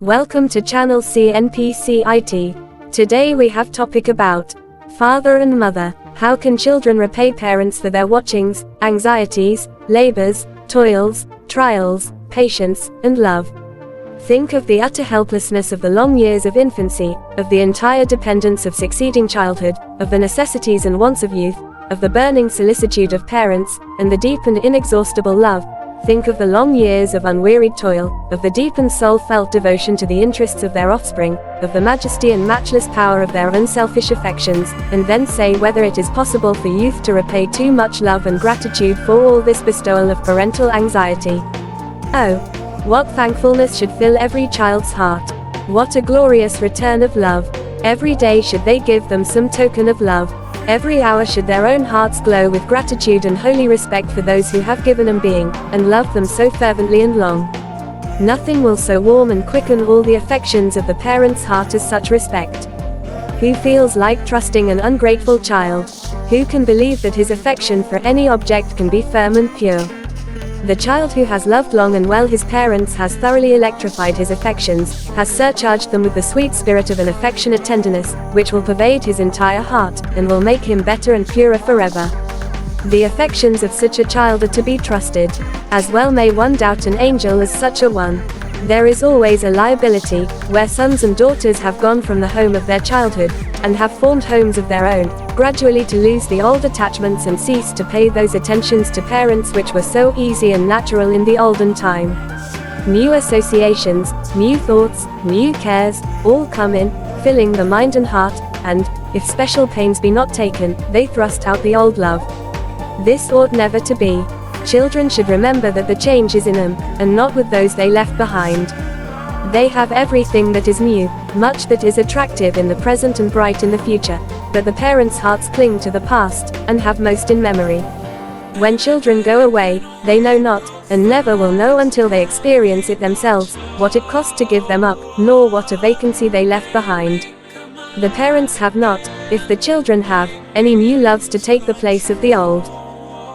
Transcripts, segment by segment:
Welcome to channel CNPC-IT. Today we have topic about father and mother. How can children repay parents for their watchings, anxieties, labors, toils, trials, patience, and love? Think of the utter helplessness of the long years of infancy, of the entire dependence of succeeding childhood, of the necessities and wants of youth, of the burning solicitude of parents, and the deep and inexhaustible love. Think of the long years of unwearied toil, of the deep and soul-felt devotion to the interests of their offspring, of the majesty and matchless power of their unselfish affections, and then say whether it is possible for youth to repay too much love and gratitude for all this bestowal of parental anxiety. Oh, what thankfulness should fill every child's heart! What a glorious return of love! Every day should they give them some token of love. Every hour should their own hearts glow with gratitude and holy respect for those who have given them being, and loved them so fervently and long. Nothing will so warm and quicken all the affections of the parent's heart as such respect. Who feels like trusting an ungrateful child? Who can believe that his affection for any object can be firm and pure? The child who has loved long and well his parents has thoroughly electrified his affections, has surcharged them with the sweet spirit of an affectionate tenderness, which will pervade his entire heart, and will make him better and purer forever. The affections of such a child are to be trusted. As well may one doubt an angel as such a one. There is always a liability, where sons and daughters have gone from the home of their childhood, and have formed homes of their own, gradually to lose the old attachments and cease to pay those attentions to parents which were so easy and natural in the olden time. New associations, new thoughts, new cares, all come in, filling the mind and heart, and, if special pains be not taken, they thrust out the old love. This ought never to be. Children should remember that the change is in them, and not with those they left behind. They have everything that is new, much that is attractive in the present and bright in the future, but the parents' hearts cling to the past, and have most in memory. When children go away, they know not, and never will know until they experience it themselves, what it cost to give them up, nor what a vacancy they left behind. The parents have not, if the children have, any new loves to take the place of the old.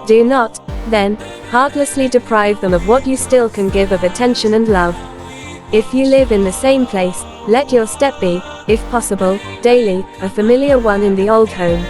Do not, then, heartlessly deprive them of what you still can give of attention and love. If you live in the same place, let your step be, if possible, daily, a familiar one in the old home.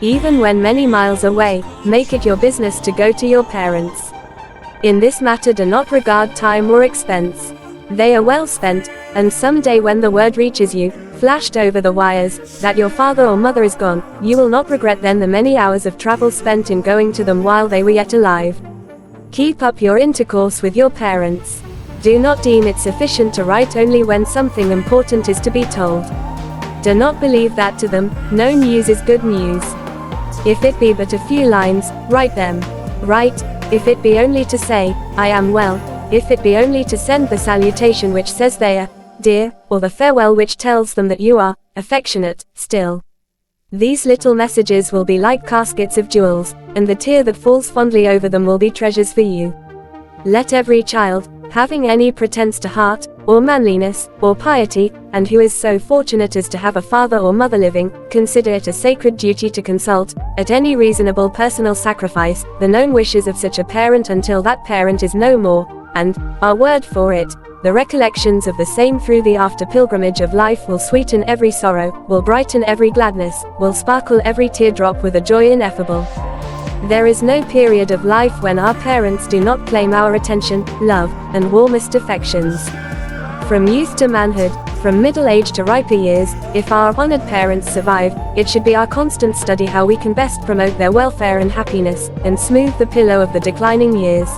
Even when many miles away, make it your business to go to your parents. In this matter do not regard time or expense. They are well spent, and some day when the word reaches you, flashed over the wires, that your father or mother is gone, you will not regret then the many hours of travel spent in going to them while they were yet alive. Keep up your intercourse with your parents. Do not deem it sufficient to write only when something important is to be told. Do not believe that to them, no news is good news. If it be but a few lines, write them. Write, if it be only to say, I am well, if it be only to send the salutation which says they are dear, or the farewell which tells them that you are affectionate still. These little messages will be like caskets of jewels, and the tear that falls fondly over them will be treasures for you. Let every child, having any pretence to heart, or manliness, or piety, and who is so fortunate as to have a father or mother living, consider it a sacred duty to consult, at any reasonable personal sacrifice, the known wishes of such a parent until that parent is no more, and, our word for it, the recollections of the same through the after pilgrimage of life will sweeten every sorrow, will brighten every gladness, will sparkle every teardrop with a joy ineffable. There is no period of life when our parents do not claim our attention, love, and warmest affections. From youth to manhood, from middle age to riper years, if our honored parents survive, it should be our constant study how we can best promote their welfare and happiness, and smooth the pillow of the declining years.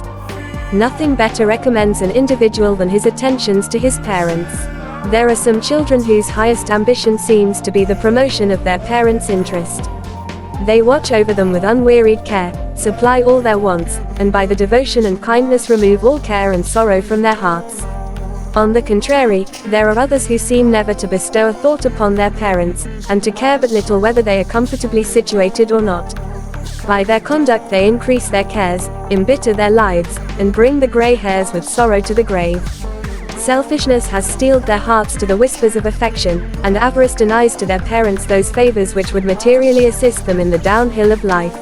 Nothing better recommends an individual than his attentions to his parents. There are some children whose highest ambition seems to be the promotion of their parents' interest. They watch over them with unwearied care, supply all their wants, and by the devotion and kindness remove all care and sorrow from their hearts. On the contrary, there are others who seem never to bestow a thought upon their parents, and to care but little whether they are comfortably situated or not. By their conduct they increase their cares, embitter their lives, and bring the grey hairs with sorrow to the grave. Selfishness has steeled their hearts to the whispers of affection, and avarice denies to their parents those favors which would materially assist them in the downhill of life.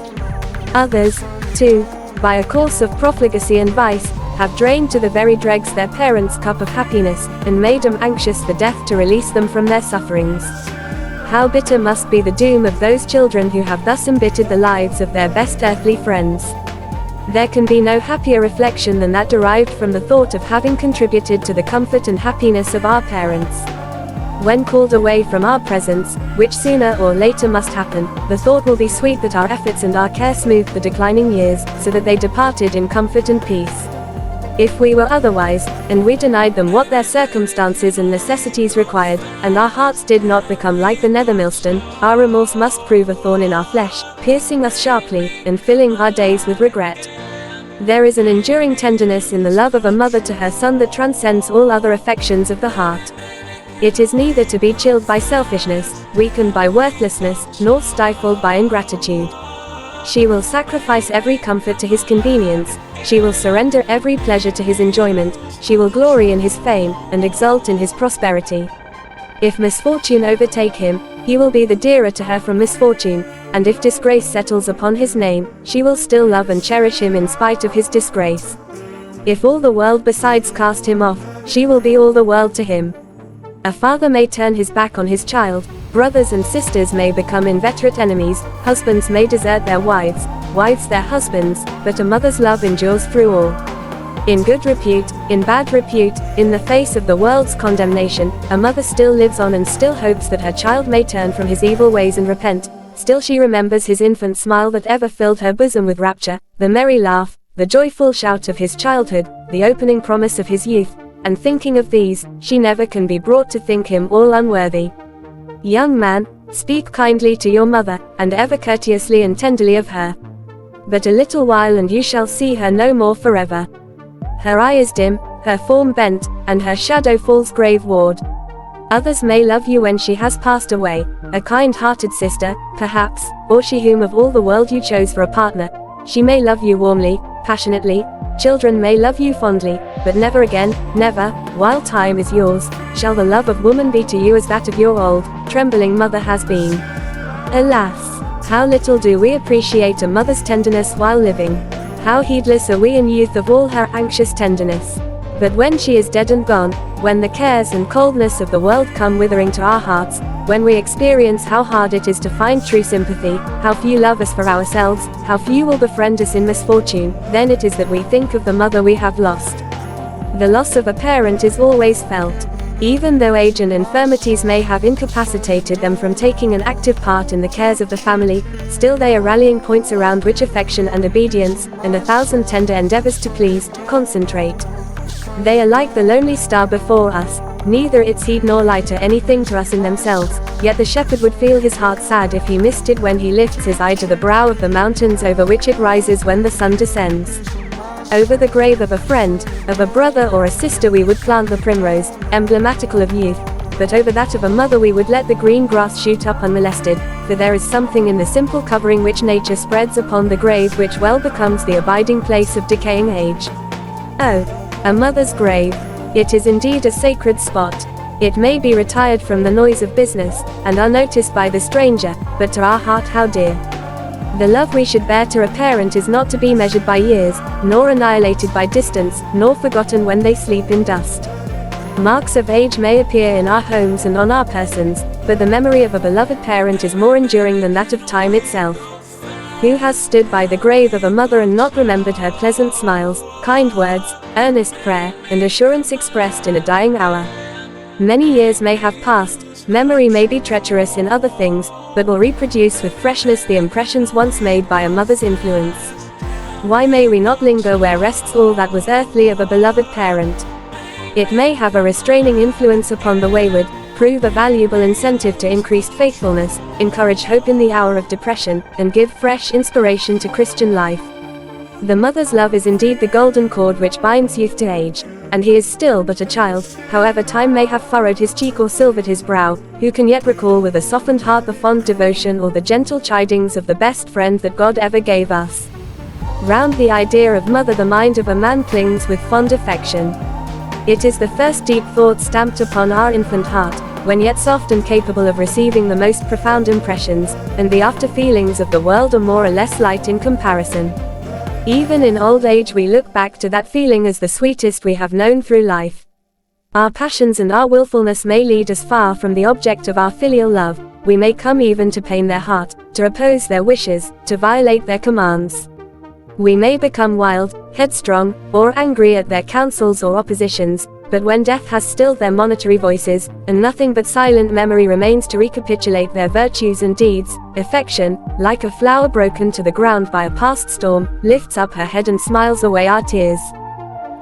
Others, too, by a course of profligacy and vice, have drained to the very dregs their parents' cup of happiness, and made them anxious for death to release them from their sufferings. How bitter must be the doom of those children who have thus embittered the lives of their best earthly friends. There can be no happier reflection than that derived from the thought of having contributed to the comfort and happiness of our parents. When called away from our presence, which sooner or later must happen, the thought will be sweet that our efforts and our care smoothed the declining years, so that they departed in comfort and peace. If we were otherwise, and we denied them what their circumstances and necessities required, and our hearts did not become like the nether millstone, our remorse must prove a thorn in our flesh, piercing us sharply, and filling our days with regret. There is an enduring tenderness in the love of a mother to her son that transcends all other affections of the heart. It is neither to be chilled by selfishness, weakened by worthlessness, nor stifled by ingratitude. She will sacrifice every comfort to his convenience, she will surrender every pleasure to his enjoyment, she will glory in his fame, and exult in his prosperity. If misfortune overtake him, he will be the dearer to her from misfortune, and if disgrace settles upon his name, she will still love and cherish him in spite of his disgrace. If all the world besides cast him off, she will be all the world to him. A father may turn his back on his child, brothers and sisters may become inveterate enemies, husbands may desert their wives, wives their husbands, but a mother's love endures through all. In good repute, in bad repute, in the face of the world's condemnation, a mother still lives on and still hopes that her child may turn from his evil ways and repent. Still she remembers his infant smile that ever filled her bosom with rapture, the merry laugh, the joyful shout of his childhood, the opening promise of his youth, and thinking of these, she never can be brought to think him all unworthy. Young man, speak kindly to your mother, and ever courteously and tenderly of her. But a little while and you shall see her no more forever. Her eye is dim, her form bent, and her shadow falls grave-ward. Others may love you when she has passed away, a kind-hearted sister, perhaps, or she whom of all the world you chose for a partner. She may love you warmly, passionately, children may love you fondly, but never again, never, while time is yours, shall the love of woman be to you as that of your old, trembling mother has been. Alas, how little do we appreciate a mother's tenderness while living. How heedless are we in youth of all her anxious tenderness. But when she is dead and gone, when the cares and coldness of the world come withering to our hearts, when we experience how hard it is to find true sympathy, how few love us for ourselves, how few will befriend us in misfortune, then it is that we think of the mother we have lost. The loss of a parent is always felt. Even though age and infirmities may have incapacitated them from taking an active part in the cares of the family, still they are rallying points around which affection and obedience, and 1,000 tender endeavors to please, concentrate. They are like the lonely star before us, neither its heat nor light are anything to us in themselves, yet the shepherd would feel his heart sad if he missed it when he lifts his eye to the brow of the mountains over which it rises when the sun descends. Over the grave of a friend, of a brother or a sister we would plant the primrose, emblematical of youth, but over that of a mother we would let the green grass shoot up unmolested, for there is something in the simple covering which nature spreads upon the grave which well becomes the abiding place of decaying age. Oh, a mother's grave! It is indeed a sacred spot. It may be retired from the noise of business, and unnoticed by the stranger, but to our heart how dear. The love we should bear to a parent is not to be measured by years, nor annihilated by distance, nor forgotten when they sleep in dust. Marks of age may appear in our homes and on our persons, but the memory of a beloved parent is more enduring than that of time itself. Who has stood by the grave of a mother and not remembered her pleasant smiles, kind words, earnest prayer, and assurance expressed in a dying hour? Many years may have passed, memory may be treacherous in other things, but will reproduce with freshness the impressions once made by a mother's influence. Why may we not linger where rests all that was earthly of a beloved parent? It may have a restraining influence upon the wayward, prove a valuable incentive to increased faithfulness, encourage hope in the hour of depression, and give fresh inspiration to Christian life. The mother's love is indeed the golden cord which binds youth to age, and he is still but a child, however time may have furrowed his cheek or silvered his brow, who can yet recall with a softened heart the fond devotion or the gentle chidings of the best friend that God ever gave us. Round the idea of mother the mind of a man clings with fond affection. It is the first deep thought stamped upon our infant heart, when yet soft and capable of receiving the most profound impressions, and the after feelings of the world are more or less light in comparison. Even in old age we look back to that feeling as the sweetest we have known through life. Our passions and our willfulness may lead us far from the object of our filial love. We may come even to pain their heart, to oppose their wishes, to violate their commands. We may become wild, headstrong, or angry at their counsels or oppositions, but when death has stilled their monitory voices, and nothing but silent memory remains to recapitulate their virtues and deeds, affection, like a flower broken to the ground by a past storm, lifts up her head and smiles away our tears.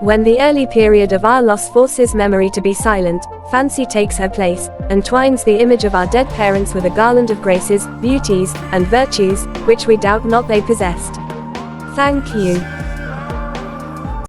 When the early period of our loss forces memory to be silent, fancy takes her place, and twines the image of our dead parents with a garland of graces, beauties, and virtues, which we doubt not they possessed. Thank you.